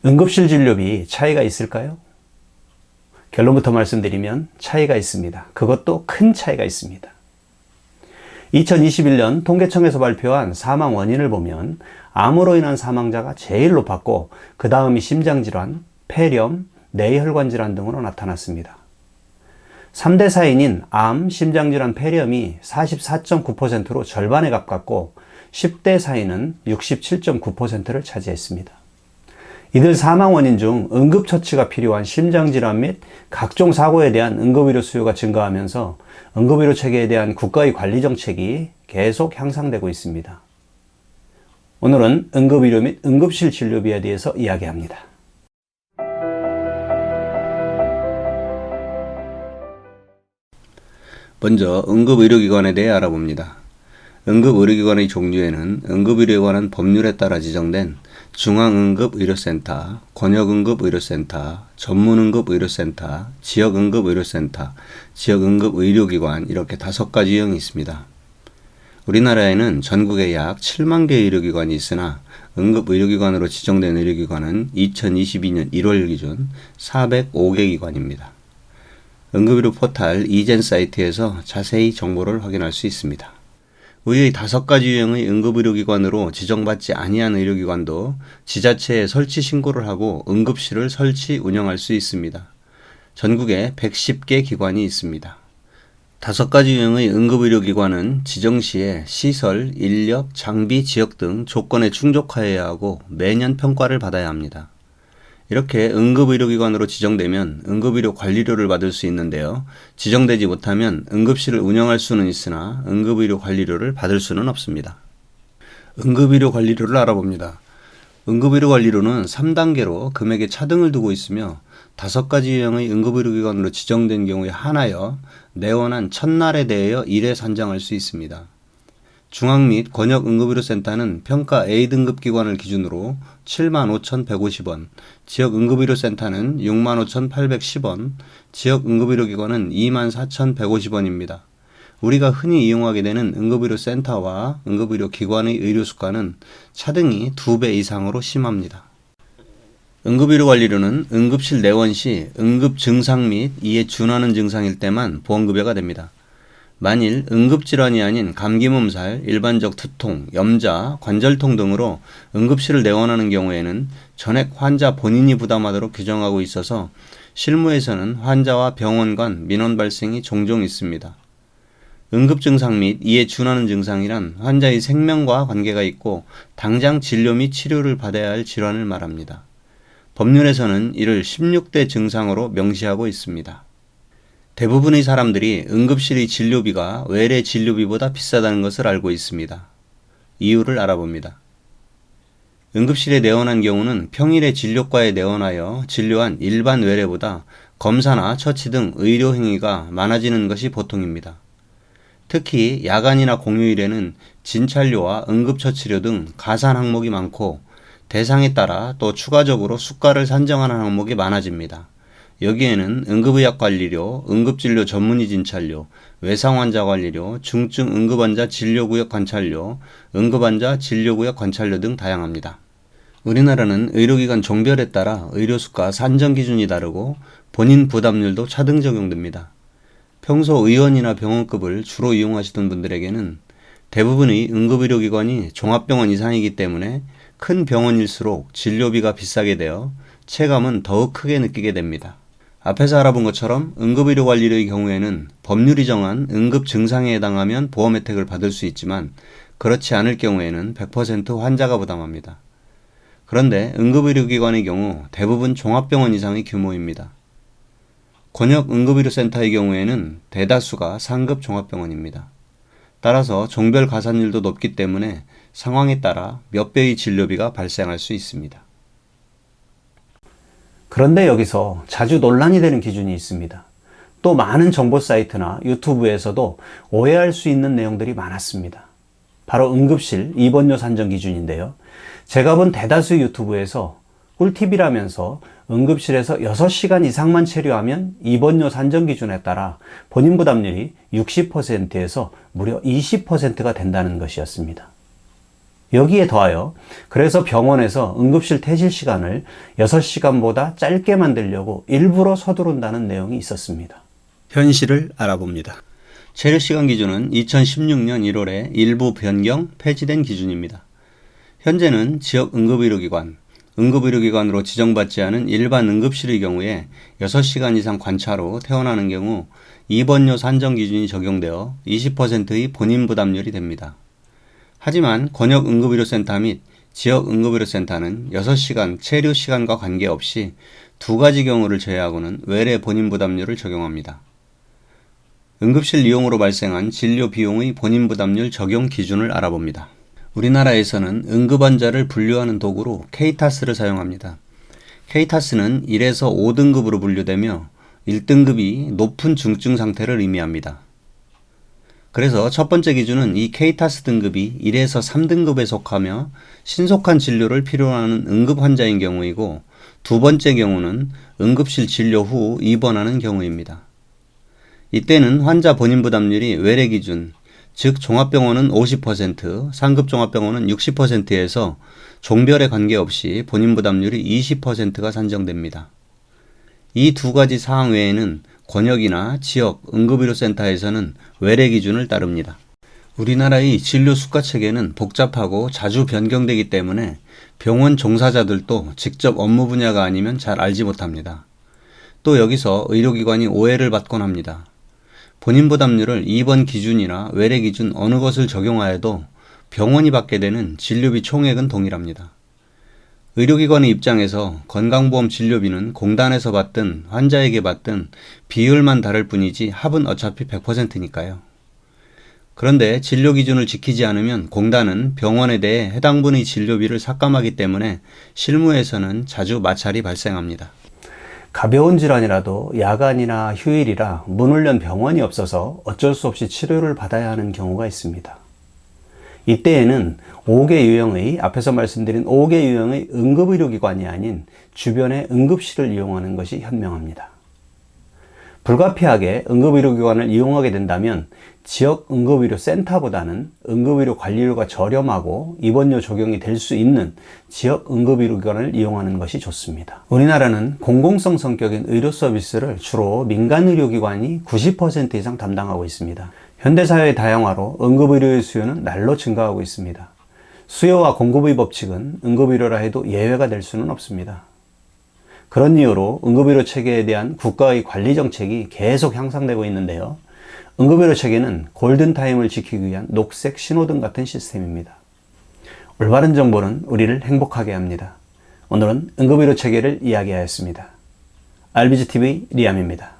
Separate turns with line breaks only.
응급실 진료비 차이가 있을까요? 결론부터 말씀드리면 차이가 있습니다. 그것도 큰 차이가 있습니다. 2021년 통계청에서 발표한 사망 원인을 보면 암으로 인한 사망자가 제일 높았고 그 다음이 심장질환, 폐렴, 뇌혈관 질환 등으로 나타났습니다. 3대 사인인 암, 심장질환, 폐렴이 44.9%로 절반에 가깝고 10대 사인은 67.9%를 차지했습니다. 이들 사망 원인 중 응급처치가 필요한 심장질환 및 각종 사고에 대한 응급의료 수요가 증가하면서 응급의료 체계에 대한 국가의 관리 정책이 계속 향상되고 있습니다. 오늘은 응급의료 및 응급실 진료비에 대해서 이야기합니다.
먼저 응급의료기관에 대해 알아봅니다. 응급의료기관의 종류에는 응급의료에 관한 법률에 따라 지정된 중앙응급의료센터, 권역응급의료센터, 전문응급의료센터, 지역응급의료센터, 지역응급의료기관 이렇게 5가지 유형이 있습니다. 우리나라에는 전국에 약 7만 개의 의료기관이 있으나 응급의료기관으로 지정된 의료기관은 2022년 1월 기준 405개 기관입니다. 응급의료 포탈 이젠 사이트에서 자세히 정보를 확인할 수 있습니다. 의의 5가지 유형의 응급의료기관으로 지정받지 아니한 의료기관도 지자체에 설치 신고를 하고 응급실을 설치 운영할 수 있습니다. 전국에 110개 기관이 있습니다. 5가지 유형의 응급의료기관은 지정시에 시설, 인력, 장비, 지역 등 조건에 충족하여야 하고 매년 평가를 받아야 합니다. 이렇게 응급의료기관으로 지정되면 응급의료 관리료를 받을 수 있는데요. 지정되지 못하면 응급실을 운영할 수는 있으나 응급의료 관리료를 받을 수는 없습니다. 응급의료 관리료를 알아봅니다. 응급의료 관리료는 3단계로 금액에 차등을 두고 있으며 5가지 유형의 응급의료기관으로 지정된 경우에 하나여 내원한 첫날에 대하여 1회 산정할 수 있습니다. 중앙 및 권역 응급의료센터는 평가 A등급 기관을 기준으로 75,150원, 지역 응급의료센터는 65,810원, 지역 응급의료기관은 24,150원입니다. 우리가 흔히 이용하게 되는 응급의료센터와 응급의료기관의 의료수가는 차등이 2배 이상으로 심합니다. 응급의료관리료는 응급실 내원 시 응급 증상 및 이에 준하는 증상일 때만 보험급여가 됩니다. 만일 응급질환이 아닌 감기 몸살, 일반적 두통, 염자, 관절통 등으로 응급실을 내원하는 경우에는 전액 환자 본인이 부담하도록 규정하고 있어서 실무에서는 환자와 병원 간 민원 발생이 종종 있습니다. 응급증상 및 이에 준하는 증상이란 환자의 생명과 관계가 있고 당장 진료 및 치료를 받아야 할 질환을 말합니다. 법률에서는 이를 16대 증상으로 명시하고 있습니다. 대부분의 사람들이 응급실의 진료비가 외래 진료비보다 비싸다는 것을 알고 있습니다. 이유를 알아봅니다. 응급실에 내원한 경우는 평일에 진료과에 내원하여 진료한 일반 외래보다 검사나 처치 등 의료 행위가 많아지는 것이 보통입니다. 특히 야간이나 공휴일에는 진찰료와 응급처치료 등 가산 항목이 많고 대상에 따라 또 추가적으로 수가를 산정하는 항목이 많아집니다. 여기에는 응급의학관리료, 응급진료 전문의 진찰료, 외상환자 관리료, 중증 응급환자 진료구역 관찰료, 응급환자 진료구역 관찰료 등 다양합니다. 우리나라는 의료기관 종별에 따라 의료수가 산정 기준이 다르고 본인 부담률도 차등 적용됩니다. 평소 의원이나 병원급을 주로 이용하시던 분들에게는 대부분의 응급의료기관이 종합병원 이상이기 때문에 큰 병원일수록 진료비가 비싸게 되어 체감은 더욱 크게 느끼게 됩니다. 앞에서 알아본 것처럼 응급의료관리료의 경우에는 법률이 정한 응급 증상에 해당하면 보험 혜택을 받을 수 있지만 그렇지 않을 경우에는 100% 환자가 부담합니다. 그런데 응급의료기관의 경우 대부분 종합병원 이상의 규모입니다. 권역 응급의료센터의 경우에는 대다수가 상급 종합병원입니다. 따라서 종별 가산율도 높기 때문에 상황에 따라 몇 배의 진료비가 발생할 수 있습니다.
그런데 여기서 자주 논란이 되는 기준이 있습니다. 또 많은 정보 사이트나 유튜브에서도 오해할 수 있는 내용들이 많았습니다. 바로 응급실 입원료 산정 기준인데요. 제가 본 대다수 유튜브에서 꿀팁이라면서 응급실에서 6시간 이상만 체류하면 입원료 산정 기준에 따라 본인 부담률이 60%에서 무려 20%가 된다는 것이었습니다. 여기에 더하여 그래서 병원에서 응급실 퇴실 시간을 6시간보다 짧게 만들려고 일부러 서두른다는 내용이 있었습니다.
현실을 알아봅니다. 체류시간 기준은 2016년 1월에 일부 변경, 폐지된 기준입니다. 현재는 지역 응급의료기관, 응급의료기관으로 지정받지 않은 일반 응급실의 경우에 6시간 이상 관찰 후 퇴원하는 경우 입원료 산정 기준이 적용되어 20%의 본인 부담률이 됩니다. 하지만 권역응급의료센터 및 지역응급의료센터는 6시간 체류 시간과 관계없이 두 가지 경우를 제외하고는 외래 본인 부담률을 적용합니다. 응급실 이용으로 발생한 진료 비용의 본인 부담률 적용 기준을 알아봅니다. 우리나라에서는 응급환자를 분류하는 도구로 K타스를 사용합니다. K타스는 1에서 5등급으로 분류되며 1등급이 높은 중증 상태를 의미합니다. 그래서 첫 번째 기준은 이 K타스 등급이 1에서 3등급에 속하며 신속한 진료를 필요로 하는 응급 환자인 경우이고, 두 번째 경우는 응급실 진료 후 입원하는 경우입니다. 이때는 환자 본인 부담률이 외래 기준, 즉 종합병원은 50%, 상급 종합병원은 60%에서 종별에 관계없이 본인 부담률이 20%가 산정됩니다. 이 두 가지 사항 외에는 권역이나 지역 응급의료센터에서는 외래 기준을 따릅니다. 우리나라의 진료 수가 체계는 복잡하고 자주 변경되기 때문에 병원 종사자들도 직접 업무 분야가 아니면 잘 알지 못합니다. 또 여기서 의료기관이 오해를 받곤 합니다. 본인 부담률을 입원 기준이나 외래 기준 어느 것을 적용하여도 병원이 받게 되는 진료비 총액은 동일합니다. 의료기관의 입장에서 건강보험 진료비는 공단에서 받든 환자에게 받든 비율만 다를 뿐이지 합은 어차피 100%니까요. 그런데 진료 기준을 지키지 않으면 공단은 병원에 대해 해당 분의 진료비를 삭감하기 때문에 실무에서는 자주 마찰이 발생합니다.
가벼운 질환이라도 야간이나 휴일이라 문을 연 병원이 없어서 어쩔 수 없이 치료를 받아야 하는 경우가 있습니다. 이때에는 5개 유형의, 앞에서 말씀드린 5개 유형의 응급의료기관이 아닌 주변의 응급실을 이용하는 것이 현명합니다. 불가피하게 응급의료기관을 이용하게 된다면 지역 응급의료센터보다는 응급의료 관리료가 저렴하고 입원료 적용이 될 수 있는 지역 응급의료기관을 이용하는 것이 좋습니다. 우리나라는 공공성 성격인 의료 서비스를 주로 민간의료기관이 90% 이상 담당하고 있습니다. 현대사회의 다양화로 응급의료의 수요는 날로 증가하고 있습니다. 수요와 공급의 법칙은 응급의료라 해도 예외가 될 수는 없습니다. 그런 이유로 응급의료 체계에 대한 국가의 관리 정책이 계속 향상되고 있는데요. 응급의료 체계는 골든타임을 지키기 위한 녹색 신호등 같은 시스템입니다. 올바른 정보는 우리를 행복하게 합니다. 오늘은 응급의료 체계를 이야기하였습니다. RBGTV 리암입니다.